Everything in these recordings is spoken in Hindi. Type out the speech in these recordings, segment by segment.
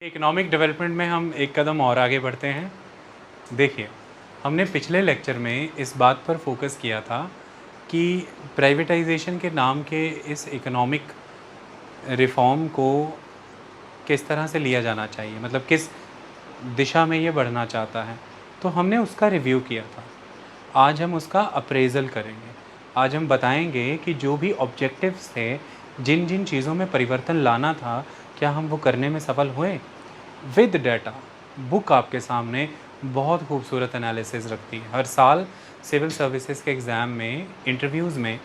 इकोनॉमिक डेवलपमेंट में हम एक कदम और आगे बढ़ते हैं। देखिए, हमने पिछले लेक्चर में इस बात पर फोकस किया था कि प्राइवेटाइजेशन के नाम के इस इकोनॉमिक रिफॉर्म को किस तरह से लिया जाना चाहिए, मतलब किस दिशा में ये बढ़ना चाहता है। तो हमने उसका रिव्यू किया था। आज हम उसका अप्रेज़ल करेंगे। आज हम बताएंगे कि जो भी ऑब्जेक्टिव्स थे, जिन जिन चीज़ों में परिवर्तन लाना था, क्या हम वो करने में सफल हुए। विद डाटा बुक आपके सामने बहुत खूबसूरत एनालिसिस रखती है। हर साल सिविल सर्विसेज के एग्ज़ाम में, इंटरव्यूज़ में,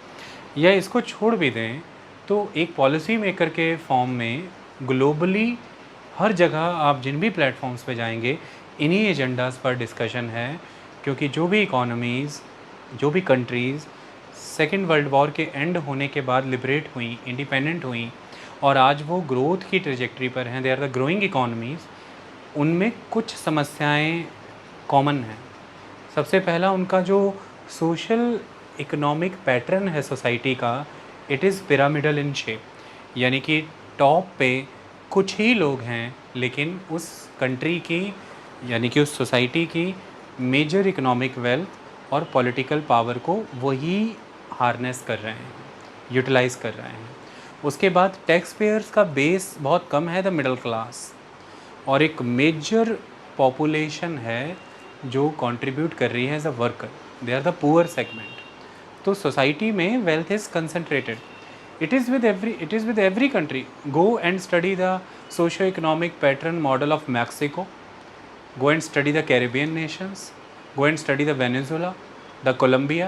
या इसको छोड़ भी दें तो एक पॉलिसी मेकर के फॉर्म में ग्लोबली हर जगह आप जिन भी प्लेटफॉर्म्स पे जाएंगे, इन्हीं एजेंडाज़ पर डिस्कशन है। क्योंकि जो भी इकोनॉमीज़, जो भी कंट्रीज़ सेकेंड वर्ल्ड वॉर के एंड होने के बाद लिबरेट हुई, इंडिपेंडेंट हुई और आज वो ग्रोथ की ट्रेजेक्ट्री पर हैं, they are the growing economies, उनमें कुछ समस्याएं कॉमन हैं। सबसे पहला उनका जो सोशल इकोनॉमिक पैटर्न है सोसाइटी का, it is pyramidal in shape. यानी कि टॉप पे कुछ ही लोग हैं, लेकिन उस कंट्री की, यानी कि उस सोसाइटी की मेजर इकोनॉमिक वेल्थ और पॉलिटिकल पावर को वही हार्नेस कर रहे हैं, यूटिलाइज़ कर रहे हैं। उसके बाद टैक्स पेयर्स का बेस बहुत कम है, द मिडिल क्लास, और एक मेजर पॉपुलेशन है जो कंट्रीब्यूट कर रही है as a worker, they are the poor segment. तो सोसाइटी में wealth is concentrated. It is with every country. Go and study the socio economic pattern model of Mexico, go and study the Caribbean nations, go and study the Venezuela, the Colombia,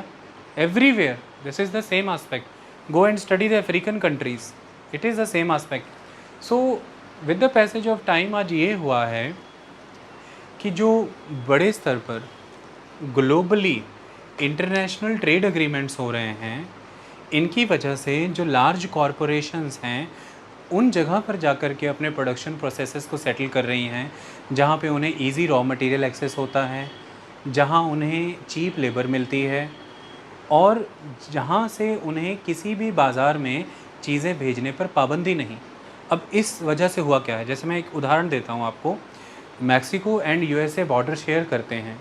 everywhere this is the same aspect. Go and study the African countries, it is the same aspect. So with the passage of time आज ये हुआ है कि जो बड़े स्तर पर ग्लोबली इंटरनेशनल ट्रेड एग्रीमेंट्स हो रहे हैं, इनकी वजह से जो लार्ज कॉरपोरेशंस हैं उन जगह पर जाकर के अपने प्रोडक्शन प्रोसेसेस को सेटल कर रही हैं, जहाँ पे उन्हें इजी रॉ मटेरियल एक्सेस होता है, जहाँ उन्हें चीप लेबर मिलती है, और जहाँ से उन्हें किसी भी बाज़ार में चीज़ें भेजने पर पाबंदी नहीं। अब इस वजह से हुआ क्या है, जैसे मैं एक उदाहरण देता हूँ आपको। Mexico and USA border share करते हैं।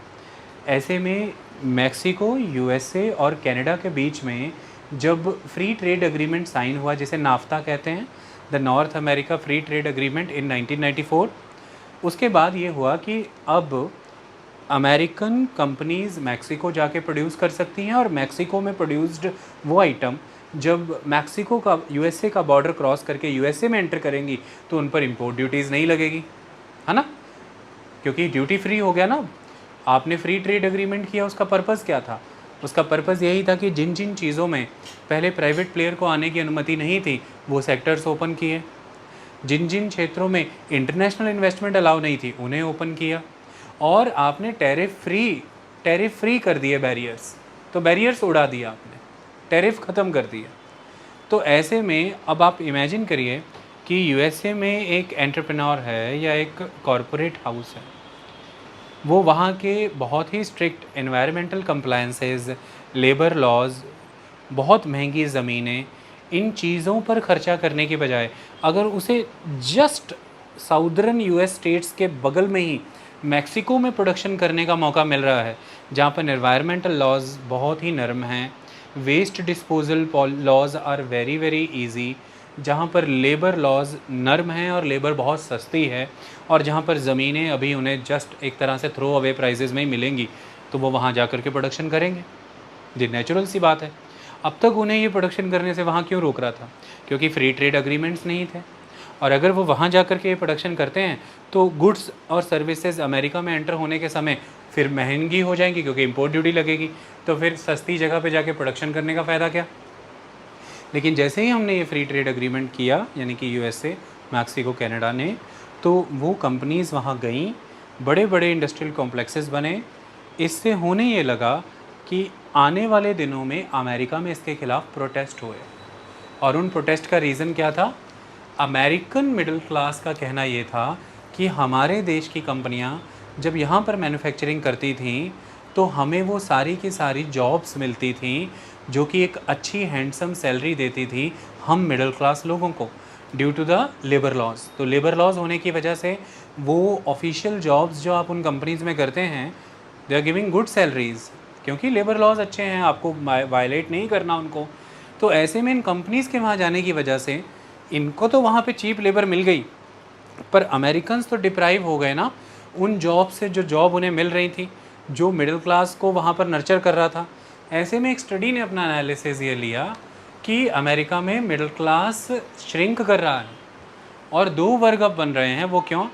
ऐसे में मैक्सिको, यूएसए और कनाडा के बीच में जब फ्री ट्रेड एग्रीमेंट साइन हुआ, जिसे नाफ्ता कहते हैं, the north America free trade agreement in 1994, उसके बाद ये हुआ कि अब अमेरिकन कंपनीज़ मैक्सिको जाके प्रोड्यूस कर सकती हैं, और मैक्सिको में प्रोड्यूस्ड वो आइटम जब मैक्सिको का यूएसए का बॉर्डर क्रॉस करके यूएसए में एंटर करेंगी तो उन पर इंपोर्ट ड्यूटीज़ नहीं लगेगी, है ना, क्योंकि ड्यूटी फ्री हो गया ना। आपने फ्री ट्रेड एग्रीमेंट किया, उसका पर्पज़ क्या था? उसका पर्पज़ यही था कि जिन जिन चीज़ों में पहले प्राइवेट प्लेयर को आने की अनुमति नहीं थी, वो सेक्टर्स ओपन किए। जिन जिन क्षेत्रों में इंटरनेशनल इन्वेस्टमेंट अलाउ नहीं थी, उन्हें ओपन किया। और आपने टैरिफ फ्री कर दिए बैरियर्स, तो बैरियर्स उड़ा दिया आपने, टैरिफ ख़त्म कर दिया। तो ऐसे में अब आप इमेजिन करिए कि यूएसए में एक एंटरप्रेन्योर है या एक कॉरपोरेट हाउस है, वो वहाँ के बहुत ही strict environmental compliances, labour laws, बहुत महंगी ज़मीनें, इन चीज़ों पर ख़र्चा करने के बजाय अगर उसे जस्ट साउदर्न यूएस स्टेट्स के बगल में ही मैक्सिको में प्रोडक्शन करने का मौका मिल रहा है, जहाँ पर एनवायरमेंटल लॉज बहुत ही नरम हैं, waste disposal laws are very very easy, जहाँ पर लेबर लॉज नर्म हैं और लेबर बहुत सस्ती है, और जहाँ पर ज़मीनें अभी उन्हें जस्ट एक तरह से थ्रो अवे प्राइजेज़ में ही मिलेंगी, तो वो वहाँ जा कर के प्रोडक्शन करेंगे। ये नेचुरल सी बात है। अब तक उन्हें ये प्रोडक्शन करने से वहाँ क्यों रोक रहा था? क्योंकि फ्री ट्रेड एग्रीमेंट्स नहीं थे। और अगर वो वहाँ जा कर के ये प्रोडक्शन करते हैं तो गुड्स और सर्विसेज अमेरिका में एंटर होने के समय फिर महंगी हो जाएंगी, क्योंकि इंपोर्ट ड्यूटी लगेगी। तो फिर सस्ती जगह पे जाके प्रोडक्शन करने का फ़ायदा क्या? लेकिन जैसे ही हमने ये फ्री ट्रेड एग्रीमेंट किया, यानी कि यूएसए, मैक्सिको, कनाडा ने, तो वो कंपनीज़ वहाँ गईं, बड़े बड़े इंडस्ट्रियल कॉम्प्लेक्सेस बने। इससे होने ये लगा कि आने वाले दिनों में अमेरिका में इसके ख़िलाफ़ प्रोटेस्ट हुए। और उन प्रोटेस्ट का रीज़न क्या था? अमेरिकन मिडिल क्लास का कहना ये था कि हमारे देश की कंपनियां जब यहाँ पर मैन्युफैक्चरिंग करती थीं तो हमें वो सारी की सारी जॉब्स मिलती थीं जो कि एक अच्छी हैंडसम सैलरी देती थी हम मिडिल क्लास लोगों को। Due to the labour laws. तो लेबर लॉज होने की वजह से वो ऑफिशियल जॉब्स जो आप उन कंपनीज़ में करते हैं, they are giving good salaries, क्योंकि लेबर लॉज अच्छे हैं, आपको वायलेट नहीं करना उनको। तो ऐसे में इन कंपनीज़ के वहाँ जाने की वजह से इनको तो वहाँ पे चीप लेबर मिल गई, पर अमेरिकन्स तो डिप्राइव हो गए ना उन जॉब से, जो जॉब उन्हें मिल रही थी, जो मिडिल क्लास को वहाँ पर नर्चर कर रहा था। ऐसे में एक स्टडी ने अपना एनालिसिस ये लिया कि अमेरिका में मिडिल क्लास श्रिंक कर रहा है और दो वर्ग अब बन रहे हैं। वो क्यों?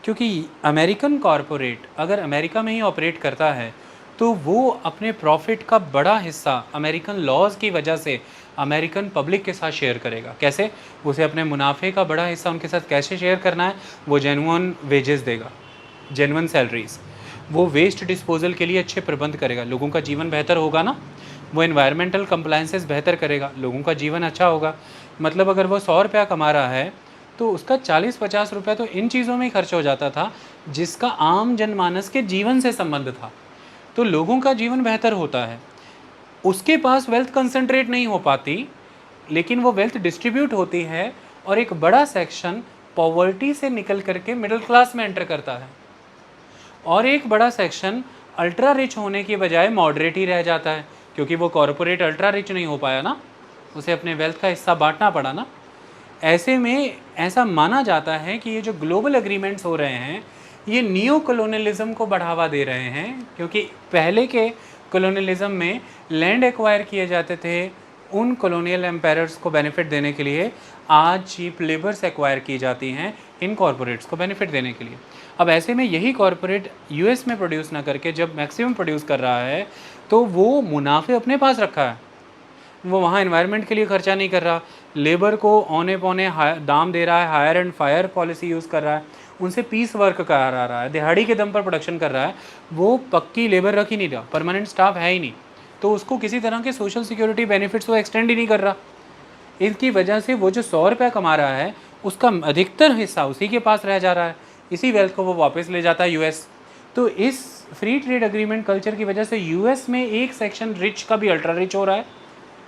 क्योंकि अमेरिकन कॉरपोरेट अगर अमेरिका में ही ऑपरेट करता है तो वो अपने प्रॉफिट का बड़ा हिस्सा अमेरिकन लॉज की वजह से अमेरिकन पब्लिक के साथ शेयर करेगा। कैसे? उसे अपने मुनाफे का बड़ा हिस्सा उनके साथ कैसे शेयर करना है? वो जेन्युइन वेजेस देगा, जेन्युइन सैलरीज, वो वेस्ट डिस्पोजल के लिए अच्छे प्रबंध करेगा, लोगों का जीवन बेहतर होगा ना, वो एनवायरमेंटल कंप्लायंसेस बेहतर करेगा, लोगों का जीवन अच्छा होगा। मतलब अगर वो 100 रुपया कमा रहा है तो उसका 40-50 रुपया तो इन चीज़ों में ही खर्च हो जाता था जिसका आम जनमानस के जीवन से संबंध था। तो लोगों का जीवन बेहतर होता है, उसके पास वेल्थ कंसंट्रेट नहीं हो पाती, लेकिन वो वेल्थ डिस्ट्रीब्यूट होती है और एक बड़ा सेक्शन पॉवर्टी से निकल करके मिडिल क्लास में एंटर करता है और एक बड़ा सेक्शन अल्ट्रा रिच होने की बजाय मॉडरेट ही रह जाता है, क्योंकि वो कॉरपोरेट अल्ट्रा रिच नहीं हो पाया ना, उसे अपने वेल्थ का हिस्सा बांटना पड़ा ना। ऐसे में ऐसा माना जाता है कि ये जो ग्लोबल एग्रीमेंट्स हो रहे हैं ये नियो कॉलोनियलिज्म को बढ़ावा दे रहे हैं, क्योंकि पहले के कॉलोनियलिज्म में लैंड एक्वायर किए जाते थे उन कॉलोनियल एम्पायर्स को बेनिफिट देने के लिए, आज चीप लेबर्स एक्वायर की जाती हैं इन कॉरपोरेट्स को बेनिफिट देने के लिए। अब ऐसे में यही कॉरपोरेट यूएस में प्रोड्यूस ना करके जब मैक्सिमम प्रोड्यूस कर रहा है तो वो मुनाफे अपने पास रखा है, वो वहाँ एनवायरनमेंट के लिए खर्चा नहीं कर रहा, लेबर को औने पौने दाम दे रहा है, hire and fire policy use कर रहा है, उनसे पीस वर्क करा रहा है, दिहाड़ी के दम पर प्रोडक्शन कर रहा है, वो पक्की लेबर रख ही नहीं रहा, परमानेंट स्टाफ है ही नहीं, तो उसको किसी तरह के सोशल सिक्योरिटी बेनिफिट्स वो एक्सटेंड ही नहीं कर रहा। इसकी वजह से वो जो 100 रुपया कमा रहा है उसका अधिकतर हिस्सा उसी के पास रह जा रहा है, इसी वेल्थ को वो वापस ले जाता है यूएस। तो इस फ्री ट्रेड एग्रीमेंट कल्चर की वजह से यूएस में एक सेक्शन रिच का भी अल्ट्रा रिच हो रहा है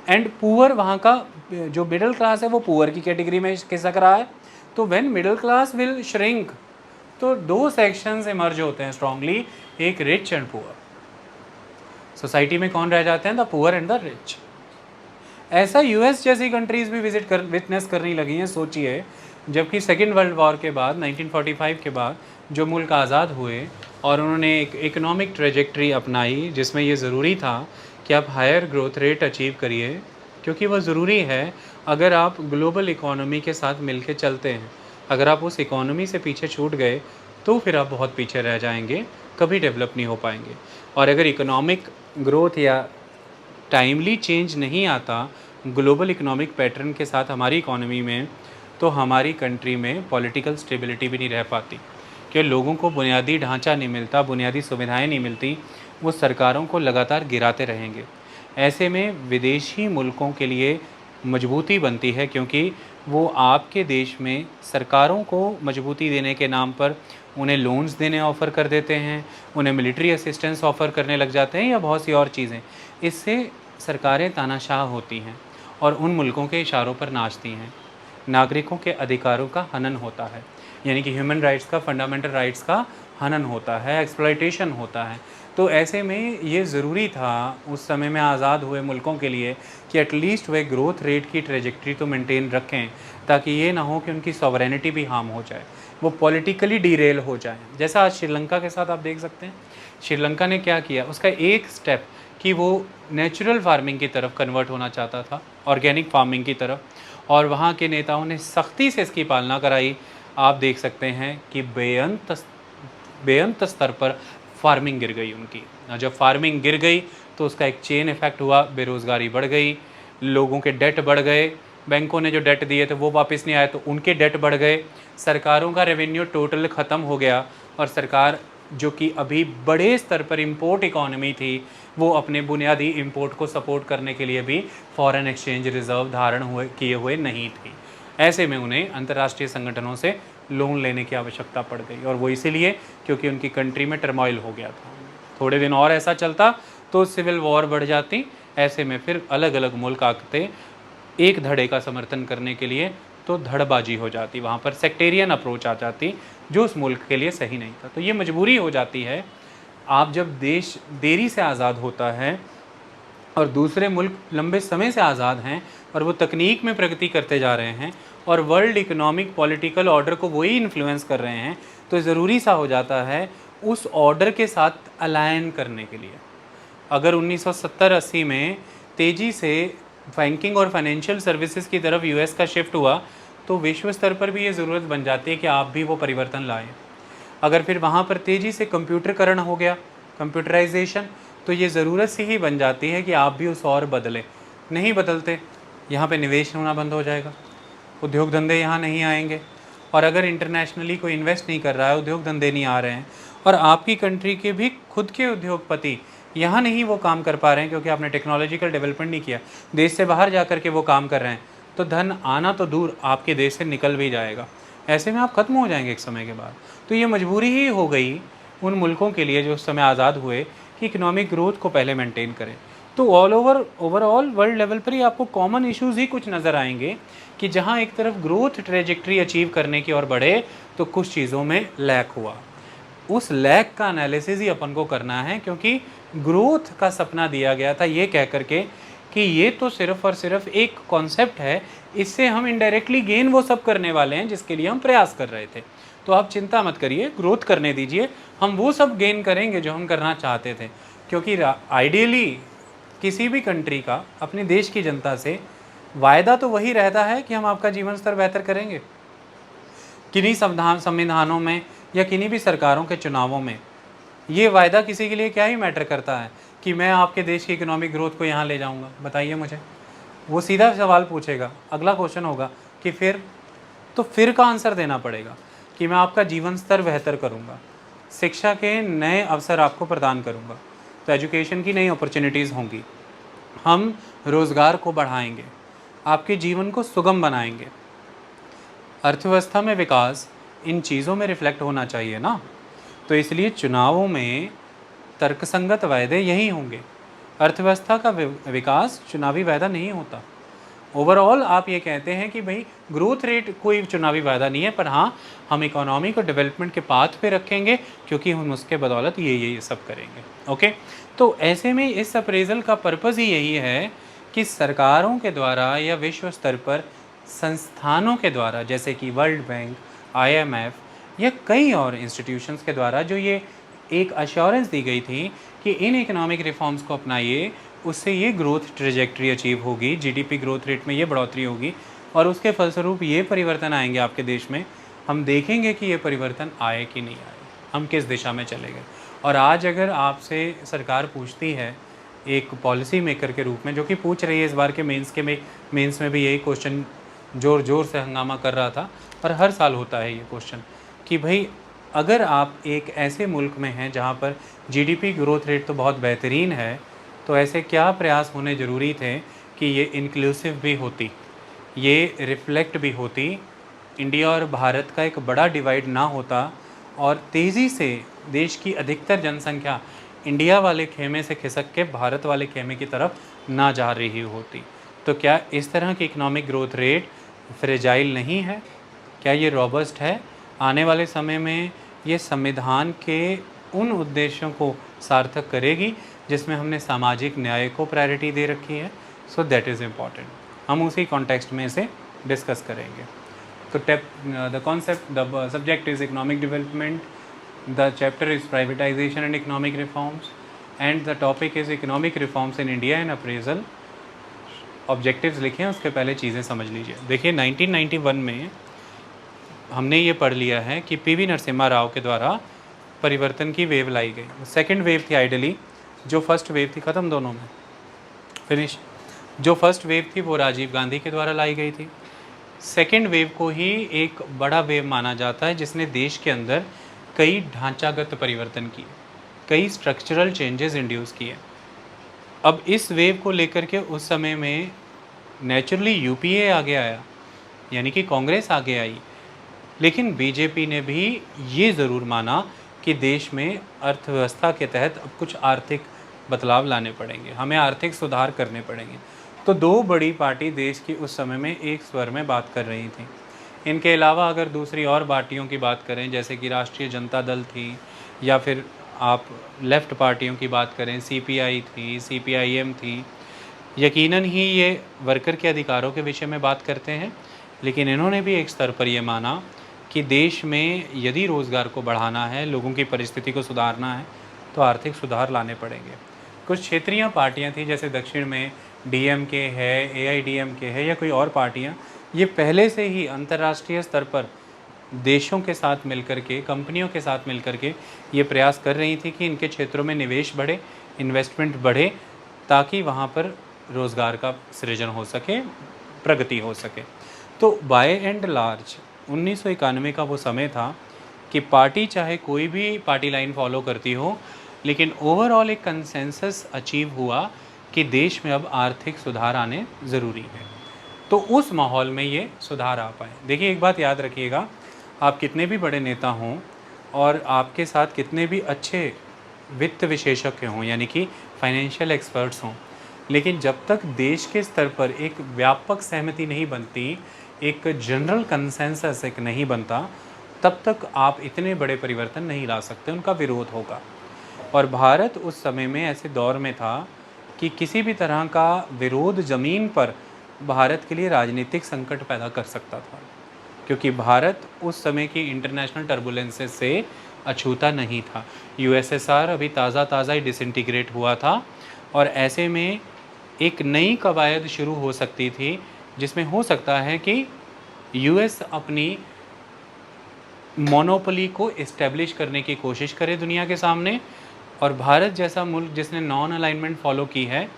एंड पुअर, वहाँ का जो मिडिल क्लास है वो पुअर की कैटेगरी में खिसक रहा है। तो when middle class will shrink तो दो सेक्शंस इमर्ज होते हैं स्ट्रांगली, एक रिच एंड पुअर। सोसाइटी में कौन रह जाते हैं? The poor and the rich. ऐसा यूएस जैसी कंट्रीज़ भी विटनेस करने लगी हैं। सोचिए, जबकि सेकेंड वर्ल्ड वॉर के बाद 1945 के बाद जो मुल्क आज़ाद हुए और उन्होंने एक इकोनॉमिक ट्रेजेक्ट्री अपनाई जिसमें ये ज़रूरी था कि आप हायर ग्रोथ रेट अचीव करिए, क्योंकि वह ज़रूरी है अगर आप ग्लोबल इकोनॉमी के साथ मिलके चलते हैं। अगर आप उस इकोनॉमी से पीछे छूट गए तो फिर आप बहुत पीछे रह जाएंगे, कभी डेवलप नहीं हो पाएंगे। और अगर इकोनॉमिक ग्रोथ या टाइमली चेंज नहीं आता ग्लोबल इकोनॉमिक पैटर्न के साथ हमारी इकोनॉमी में, तो हमारी कंट्री में पॉलिटिकल स्टेबिलिटी भी नहीं रह पाती, कि लोगों को बुनियादी ढांचा नहीं मिलता, बुनियादी सुविधाएं नहीं मिलती, वो सरकारों को लगातार गिराते रहेंगे। ऐसे में विदेशी मुल्कों के लिए मजबूती बनती है, क्योंकि वो आपके देश में सरकारों को मजबूती देने के नाम पर उन्हें लोन्स देने ऑफ़र कर देते हैं, उन्हें मिलिट्री असिस्टेंस ऑफ़र करने लग जाते हैं या बहुत सी और चीज़ें। इससे सरकारें तानाशाह होती हैं और उन मुल्कों के इशारों पर नाचती हैं। नागरिकों के अधिकारों का हनन होता है, यानी कि ह्यूमन राइट्स का, फंडामेंटल राइट्स का हनन होता है, एक्सप्लॉयटेशन होता है। तो ऐसे में ये ज़रूरी था उस समय में आज़ाद हुए मुल्कों के लिए कि एटलीस्ट वे ग्रोथ रेट की ट्रेजेक्ट्री तो मेंटेन रखें, ताकि ये ना हो कि उनकी सॉवरेनिटी भी हार्म हो जाए, वो पॉलिटिकली डीरेल हो जाए। जैसा आज श्रीलंका के साथ आप देख सकते हैं, श्रीलंका ने क्या किया, उसका एक स्टेप कि वो नेचुरल फार्मिंग की तरफ कन्वर्ट होना चाहता था, ऑर्गेनिक फार्मिंग की तरफ, और वहाँ के नेताओं ने सख्ती से इसकी पालना कराई। आप देख सकते हैं कि बेअंत स्तर पर फार्मिंग गिर गई उनकी। जब फार्मिंग गिर गई तो उसका एक चेन इफ़ेक्ट हुआ, बेरोज़गारी बढ़ गई, लोगों के डेट बढ़ गए, बैंकों ने जो डेट दिए थे वो वापस नहीं आए तो उनके डेट बढ़ गए, सरकारों का रेवेन्यू टोटल ख़त्म हो गया, और सरकार जो कि अभी बड़े स्तर पर इंपोर्ट इकोनॉमी थी, वो अपने बुनियादी इंपोर्ट को सपोर्ट करने के लिए भी फॉरेन एक्सचेंज रिज़र्व धारण किए हुए नहीं थी। ऐसे में उन्हें अंतर्राष्ट्रीय संगठनों से लोन लेने की आवश्यकता पड़ गई, और वो इसीलिए क्योंकि उनकी कंट्री में टर्मोइल हो गया था। थोड़े दिन और ऐसा चलता तो सिविल वॉर बढ़ जाती। ऐसे में फिर अलग अलग मुल्क आते एक धड़े का समर्थन करने के लिए, तो धड़बाजी हो जाती, वहाँ पर सेक्टेरियन अप्रोच आ जाती, जो उस मुल्क के लिए सही नहीं था। तो ये मजबूरी हो जाती है, आप जब देश देरी से आज़ाद होता है और दूसरे मुल्क लंबे समय से आज़ाद हैं और वो तकनीक में प्रगति करते जा रहे हैं और वर्ल्ड इकोनॉमिक पॉलिटिकल ऑर्डर को वही इन्फ्लुएंस कर रहे हैं, तो ज़रूरी सा हो जाता है उस ऑर्डर के साथ अलाइन करने के लिए। अगर 1970-80 में तेज़ी से बैंकिंग और फाइनेंशियल सर्विसेज की तरफ यूएस का शिफ्ट हुआ, तो विश्व स्तर पर भी ये ज़रूरत बन जाती है कि आप भी वो परिवर्तन लाएं। अगर फिर वहाँ पर तेज़ी से कंप्यूटरीकरण हो गया, कंप्यूटराइजेशन, तो ये ज़रूरत सी ही बन जाती है कि आप भी उस और बदलें। नहीं बदलते, यहाँ पे निवेश होना बंद हो जाएगा, उद्योग धंधे यहाँ नहीं आएंगे। और अगर इंटरनेशनली कोई इन्वेस्ट नहीं कर रहा है, उद्योग धंधे नहीं आ रहे हैं, और आपकी कंट्री के भी खुद के उद्योगपति यहाँ नहीं वो काम कर पा रहे हैं क्योंकि आपने टेक्नोलॉजिकल डेवलपमेंट नहीं किया, देश से बाहर जा कर के वो काम कर रहे हैं, तो धन आना तो दूर आपके देश से निकल भी जाएगा। ऐसे में आप ख़त्म हो जाएंगे एक समय के बाद। तो ये मजबूरी ही हो गई उन मुल्कों के लिए जो उस समय आज़ाद हुए कि इकोनॉमिक ग्रोथ को पहले मेंटेन करें। तो ओवरऑल वर्ल्ड लेवल पर ही आपको कॉमन इश्यूज़ ही कुछ नज़र आएंगे कि जहाँ एक तरफ ग्रोथ ट्रेजेक्ट्री अचीव करने की ओर बढ़े, तो कुछ चीज़ों में लैक हुआ। उस लैक का एनालिसिस ही अपन को करना है, क्योंकि ग्रोथ का सपना दिया गया था ये कह करके कि ये तो सिर्फ़ और सिर्फ एक कॉन्सेप्ट है, इससे हम इनडायरेक्टली गेन वो सब करने वाले हैं जिसके लिए हम प्रयास कर रहे थे। तो आप चिंता मत करिए, ग्रोथ करने दीजिए, हम वो सब गेन करेंगे जो हम करना चाहते थे। क्योंकि आइडियली किसी भी कंट्री का अपने देश की जनता से वायदा तो वही रहता है कि हम आपका जीवन स्तर बेहतर करेंगे। किन्हीं संविधानों में या किन्हीं भी सरकारों के चुनावों में ये वायदा किसी के लिए क्या ही मैटर करता है कि मैं आपके देश की इकोनॉमिक ग्रोथ को यहाँ ले जाऊँगा, बताइए मुझे। वो सीधा सवाल पूछेगा, अगला क्वेश्चन होगा कि फिर का आंसर देना पड़ेगा कि मैं आपका जीवन स्तर बेहतर करूँगा, शिक्षा के नए अवसर आपको प्रदान करूँगा, तो एजुकेशन की नई अपॉर्चुनिटीज़ होंगी, हम रोज़गार को बढ़ाएंगे, आपके जीवन को सुगम बनाएंगे। अर्थव्यवस्था में विकास इन चीज़ों में रिफ्लेक्ट होना चाहिए ना। तो इसलिए चुनावों में तर्कसंगत वायदे यही होंगे। अर्थव्यवस्था का विकास चुनावी वायदा नहीं होता। ओवरऑल आप ये कहते हैं कि भाई ग्रोथ रेट कोई चुनावी वायदा नहीं है, पर हाँ हम इकोनॉमी को डेवलपमेंट के पाथ पे रखेंगे क्योंकि हम उसके बदौलत ये सब करेंगे। ओके, तो ऐसे में इस अप्रेजल का पर्पज़ ही यही है कि सरकारों के द्वारा या विश्व स्तर पर संस्थानों के द्वारा, जैसे कि वर्ल्ड बैंक, IMF या कई और इंस्टीट्यूशंस के द्वारा जो ये एक अश्योरेंस दी गई थी कि इन इकोनॉमिक रिफॉर्म्स को अपनाइए, उससे ये ग्रोथ ट्रेजेक्ट्री अचीव होगी, GDP ग्रोथ रेट में ये बढ़ोतरी होगी और उसके फलस्वरूप ये परिवर्तन आएंगे आपके देश में। हम देखेंगे कि ये परिवर्तन आए कि नहीं आए, हम किस दिशा में चले गए। और आज अगर आपसे सरकार पूछती है एक पॉलिसी मेकर के रूप में, जो कि पूछ रही है, इस बार के मेंस में भी यही क्वेश्चन ज़ोर से हंगामा कर रहा था, और हर साल होता है ये क्वेश्चन कि भाई अगर आप एक ऐसे मुल्क में हैं जहाँ पर GDP ग्रोथ रेट तो बहुत बेहतरीन है, तो ऐसे क्या प्रयास होने ज़रूरी थे कि ये इंक्लूसिव भी होती, ये रिफ्लेक्ट भी होती, इंडिया और भारत का एक बड़ा डिवाइड ना होता और तेज़ी से देश की अधिकतर जनसंख्या इंडिया वाले खेमे से खिसक के भारत वाले खेमे की तरफ ना जा रही होती। तो क्या इस तरह की इकोनॉमिक ग्रोथ रेट फ्रेजाइल नहीं है? क्या ये रॉबस्ट है? आने वाले समय में ये संविधान के उन उद्देश्यों को सार्थक करेगी जिसमें हमने सामाजिक न्याय को प्रायोरिटी दे रखी है। So that is important. हम उसी कॉन्टेक्स्ट में इसे डिस्कस करेंगे। तो the subject is economic development, the chapter is privatisation and economic reforms, and the topic is economic reforms in India and appraisal. Objectives लिखे हैं, उसके पहले चीज़ें समझ लीजिए। देखिए 1991 में हमने ये पढ़ लिया है कि PV नरसिम्हा राव के द्वारा परिवर्तन की वेव लाई गई। सेकंड वेव थी आइडली, जो फर्स्ट वेव थी, ख़त्म दोनों में, फिनिश। जो फर्स्ट वेव थी वो राजीव गांधी के द्वारा लाई गई थी। सेकंड वेव को ही एक बड़ा वेव माना जाता है जिसने देश के अंदर कई ढांचागत परिवर्तन किए, कई स्ट्रक्चरल चेंजेस इंड्यूस किए। अब इस वेव को लेकर के उस समय में नेचुरली UPA आगे आया, यानी कि कांग्रेस आगे आई, लेकिन BJP ने भी ये ज़रूर माना कि देश में अर्थव्यवस्था के तहत अब कुछ आर्थिक बदलाव लाने पड़ेंगे, हमें आर्थिक सुधार करने पड़ेंगे। तो दो बड़ी पार्टी देश की उस समय में एक स्वर में बात कर रही थी। इनके अलावा अगर दूसरी और पार्टियों की बात करें, जैसे कि राष्ट्रीय जनता दल थी, या फिर आप लेफ़्ट पार्टियों की बात करें, सीपीआई थी, सीपीआईएम थी, यकीनन ही ये वर्कर के अधिकारों के विषय में बात करते हैं, लेकिन इन्होंने भी एक स्तर पर ये माना कि देश में यदि रोज़गार को बढ़ाना है, लोगों की परिस्थिति को सुधारना है, तो आर्थिक सुधार लाने पड़ेंगे। कुछ क्षेत्रीय पार्टियां थी, जैसे दक्षिण में डीएमके है, एआईडीएमके है, या कोई और पार्टियां, ये पहले से ही अंतर्राष्ट्रीय स्तर पर देशों के साथ मिलकर के, कंपनियों के साथ मिलकर के ये प्रयास कर रही थी कि इनके क्षेत्रों में निवेश बढ़े, इन्वेस्टमेंट बढ़े, ताकि वहाँ पर रोज़गार का सृजन हो सके, प्रगति हो सके। तो बाय एंड लार्ज 1991 का वो समय था कि पार्टी चाहे कोई भी पार्टी लाइन फॉलो करती हो, लेकिन ओवरऑल एक कंसेंसस अचीव हुआ कि देश में अब आर्थिक सुधार आने ज़रूरी है। तो उस माहौल में ये सुधार आ पाए। देखिए, एक बात याद रखिएगा, आप कितने भी बड़े नेता हों और आपके साथ कितने भी अच्छे वित्त विशेषज्ञ हों, यानी कि फाइनेंशियल एक्सपर्ट्स हों, लेकिन जब तक देश के स्तर पर एक व्यापक सहमति नहीं बनती, एक जनरल कंसेंसस एक नहीं बनता, तब तक आप इतने बड़े परिवर्तन नहीं ला सकते, उनका विरोध होगा। और भारत उस समय में ऐसे दौर में था कि किसी भी तरह का विरोध ज़मीन पर भारत के लिए राजनीतिक संकट पैदा कर सकता था, क्योंकि भारत उस समय की इंटरनेशनल टर्बुलेंसेस से अछूता नहीं था। यूएसएसआर अभी ताज़ा ही डिसइंटीग्रेट हुआ था, और ऐसे में एक नई कवायद शुरू हो सकती थी, जिसमें हो सकता है कि यूएस अपनी मोनोपोली को इस्टेब्लिश करने की कोशिश करे दुनिया के सामने, और भारत जैसा मुल्क जिसने नॉन अलाइनमेंट फॉलो की है,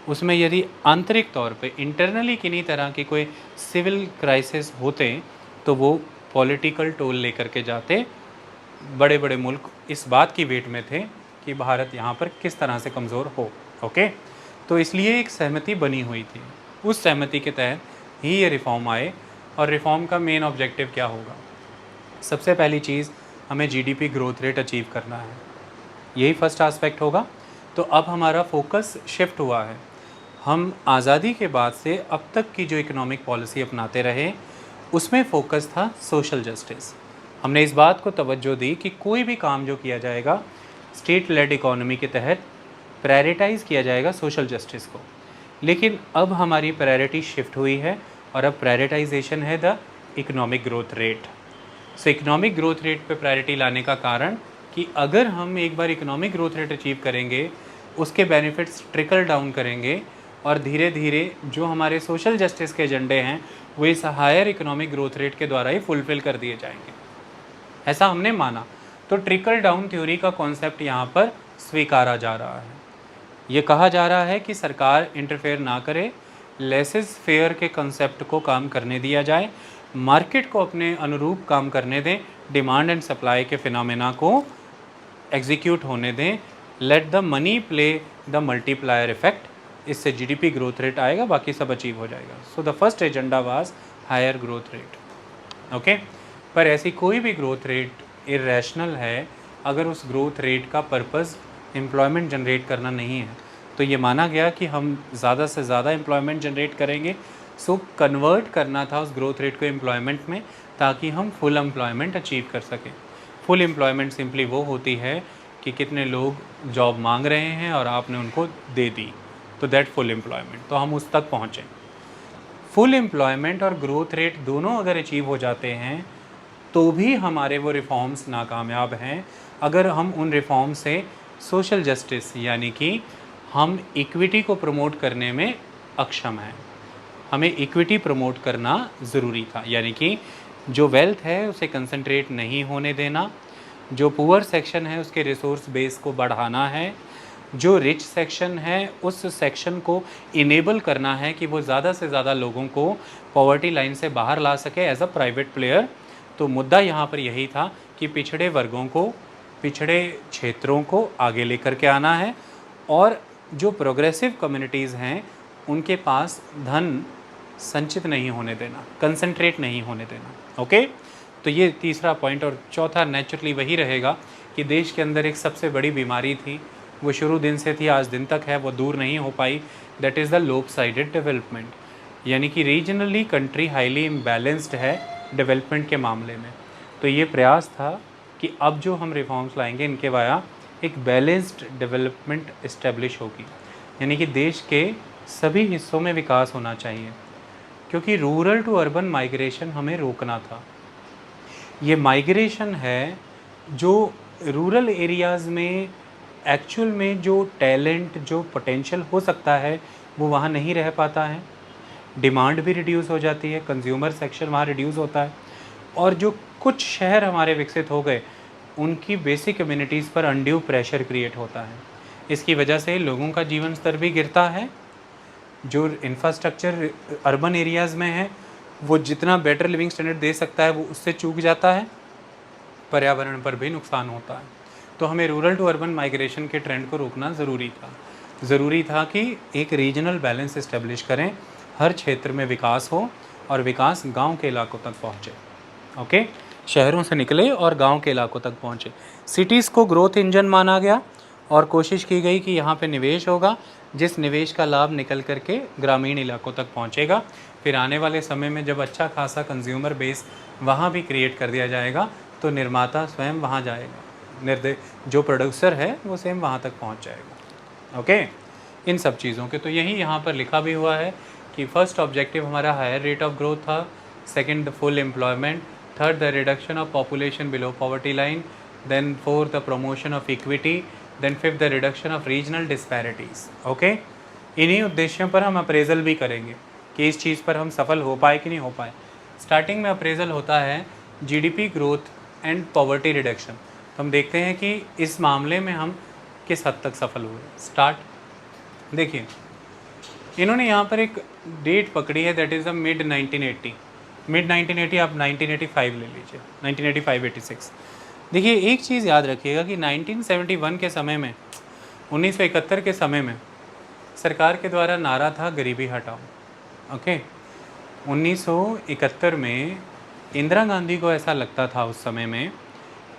उसमें यदि आंतरिक तौर पे इंटरनली किन्हीं तरह की कोई सिविल क्राइसिस होते, तो वो पॉलिटिकल टोल लेकर के जाते। बड़े बड़े मुल्क इस बात की वेट में थे कि भारत यहाँ पर किस तरह से कमज़ोर हो। ओके, तो इसलिए एक सहमति बनी हुई थी। उस सहमति के तहत ही ये रिफ़ॉर्म आए। और रिफ़ॉर्म का मेन ऑब्जेक्टिव क्या होगा? सबसे पहली चीज़, हमें जीडीपी ग्रोथ रेट अचीव करना है, यही फर्स्ट एस्पेक्ट होगा। तो अब हमारा फोकस शिफ्ट हुआ है। हम आज़ादी के बाद से अब तक की जो इकोनॉमिक पॉलिसी अपनाते रहे, उसमें फोकस था सोशल जस्टिस। हमने इस बात को तवज्जो दी कि कोई भी काम जो किया जाएगा स्टेट लेड इकोनॉमी के तहत प्रायोरिटाइज़ किया जाएगा सोशल जस्टिस को। लेकिन अब हमारी प्रायोरिटी शिफ्ट हुई है, और अब प्रायोरिटाइजेशन है the economic growth rate. So economic growth rate पे प्रायोरिटी लाने का कारण कि अगर हम एक बार इकोनॉमिक ग्रोथ रेट अचीव करेंगे, उसके बेनिफिट्स ट्रिकल डाउन करेंगे, और धीरे धीरे जो हमारे सोशल जस्टिस के एजेंडे हैं वो इस हायर इकोनॉमिक ग्रोथ रेट के द्वारा ही फुलफ़िल कर दिए जाएंगे, ऐसा हमने माना। तो ट्रिकल डाउन थ्योरी का कॉन्सेप्ट यहाँ पर स्वीकारा जा रहा है। ये कहा जा रहा है कि सरकार इंटरफेयर ना करे, लेसेस फेयर के कंसेप्ट को काम करने दिया जाए, मार्केट को अपने अनुरूप काम करने दें, डिमांड एंड सप्लाई के फिनोमेना को एग्जीक्यूट होने दें, let the money play the multiplier effect. इससे जीडीपी ग्रोथ रेट आएगा, बाकी सब अचीव हो जाएगा। So the first agenda was higher growth rate. Okay, पर ऐसी कोई भी ग्रोथ रेट इरेशनल है अगर उस ग्रोथ रेट का पर्पस एम्प्लॉयमेंट जनरेट करना नहीं है। तो ये माना गया कि हम ज़्यादा से ज़्यादा एम्प्लॉयमेंट जनरेट करेंगे। सो कन्वर्ट करना था उस ग्रोथ रेट को एम्प्लॉयमेंट में, ताकि हम फुल एम्प्लॉयमेंट अचीव कर सकें। फुल एम्प्लॉयमेंट सिंपली वो होती है कि कितने लोग जॉब मांग रहे हैं और आपने उनको दे दी, तो दैट फुल एम्प्लॉयमेंट। तो हम उस तक पहुँचें। फुल एम्प्लॉयमेंट और ग्रोथ रेट दोनों अगर अचीव हो जाते हैं, तो भी हमारे वो रिफॉर्म्स नाकामयाब हैं अगर हम उन रिफॉर्म से सोशल जस्टिस, यानी कि हम इक्विटी को प्रमोट करने में अक्षम हैं। हमें इक्विटी प्रमोट करना ज़रूरी था, यानी कि जो वेल्थ है उसे कंसंट्रेट नहीं होने देना, जो पुअर सेक्शन है उसके रिसोर्स बेस को बढ़ाना है, जो रिच सेक्शन है उस सेक्शन को इनेबल करना है कि वो ज़्यादा से ज़्यादा लोगों को पॉवर्टी लाइन से बाहर ला सके एज अ प्राइवेट प्लेयर। तो मुद्दा यहाँ पर यही था कि पिछड़े वर्गों को, पिछड़े क्षेत्रों को आगे लेकर के आना है, और जो प्रोग्रेसिव कम्युनिटीज़ हैं उनके पास धन संचित नहीं होने देना, कंसंट्रेट नहीं होने देना। ओके, तो ये तीसरा पॉइंट। और चौथा नेचुरली वही रहेगा कि देश के अंदर एक सबसे बड़ी बीमारी थी वो शुरू दिन से थी, आज दिन तक है, वो दूर नहीं हो पाई। दैट इज़ द लोप साइडेड डेवलपमेंट, यानी कि रीजनली कंट्री हाईली इम्बैलेंस्ड है डेवलपमेंट के मामले में। तो ये प्रयास था कि अब जो हम रिफॉर्म्स लाएंगे इनके वाया एक बैलेंस्ड डेवलपमेंट इस्टेब्लिश होगी, यानी कि देश के सभी हिस्सों में विकास होना चाहिए, क्योंकि रूरल टू अर्बन माइग्रेशन हमें रोकना था। ये माइग्रेशन है जो रूरल एरियाज़ में एक्चुअल में जो टैलेंट, जो पोटेंशियल हो सकता है, वो वहाँ नहीं रह पाता है। डिमांड भी रिड्यूस हो जाती है, कंज्यूमर सेक्शन वहाँ रिड्यूस होता है, और जो कुछ शहर हमारे विकसित हो गए उनकी बेसिक कम्युनिटीज़ पर अनड्यू प्रेशर क्रिएट होता है। इसकी वजह से लोगों का जीवन स्तर भी गिरता है। जो इंफ्रास्ट्रक्चर अर्बन एरियाज़ में है वो जितना बेटर लिविंग स्टैंडर्ड दे सकता है वो उससे चूक जाता है, पर्यावरण पर भी नुकसान होता है। तो हमें रूरल टू अर्बन माइग्रेशन के ट्रेंड को रोकना ज़रूरी था कि एक रीजनल बैलेंस इस्टेब्लिश करें, हर क्षेत्र में विकास हो और विकास गांव के इलाकों तक पहुँचे। ओके, शहरों से निकले और गांव के इलाकों तक पहुँचे। सिटीज़ को ग्रोथ इंजन माना गया और कोशिश की गई कि यहाँ पे निवेश होगा, जिस निवेश का लाभ निकल करके ग्रामीण इलाकों तक पहुँचेगा। फिर आने वाले समय में जब अच्छा खासा कंज्यूमर बेस वहाँ भी क्रिएट कर दिया जाएगा तो निर्माता स्वयं वहाँ जाएगा, जो प्रोड्यूसर है वो स्वयं वहाँ तक पहुँच जाएगा। ओके, इन सब चीज़ों के तो यही यहाँ पर लिखा भी हुआ है कि फर्स्ट ऑब्जेक्टिव हमारा हायर रेट ऑफ ग्रोथ था, second the full employment, third the reduction of population below poverty line, then fourth the promotion of equity, then fifth the reduction of regional disparities. Okay, इन्हीं उद्देश्यों पर हम अप्रेजल भी करेंगे कि इस चीज़ पर हम सफल हो पाए कि नहीं हो पाए। स्टार्टिंग में अप्रेजल होता है GDP growth and poverty reduction. तो हम देखते हैं कि इस मामले में हम किस हद तक सफल हुए। स्टार्ट देखिए, इन्होंने यहाँ पर एक डेट पकड़ी है, दैट इज़ द मिड 1980। आप 1985 ले लीजिए, 1985-86। देखिए एक चीज़ याद रखिएगा कि 1971 के समय में, 1971 के समय में सरकार के द्वारा नारा था गरीबी हटाओ। ओके, 1971 में इंदिरा गांधी को ऐसा लगता था उस समय में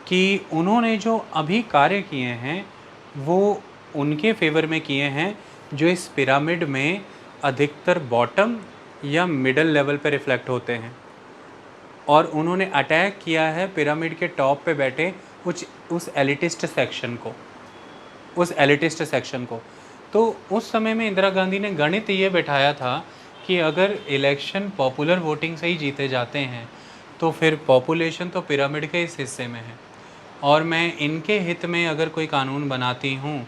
कि उन्होंने जो अभी कार्य किए हैं वो उनके फेवर में किए हैं जो इस पिरामिड में अधिकतर बॉटम या मिडल लेवल पर रिफ्लेक्ट होते हैं, और उन्होंने अटैक किया है पिरामिड के टॉप पे बैठे उस एलिटिस्ट सेक्शन को। तो उस समय में इंदिरा गांधी ने गणित ये बैठाया था कि अगर इलेक्शन पॉपुलर वोटिंग से ही जीते जाते हैं तो फिर पॉपुलेशन तो पिरामिड के इस हिस्से में है, और मैं इनके हित में अगर कोई कानून बनाती हूँ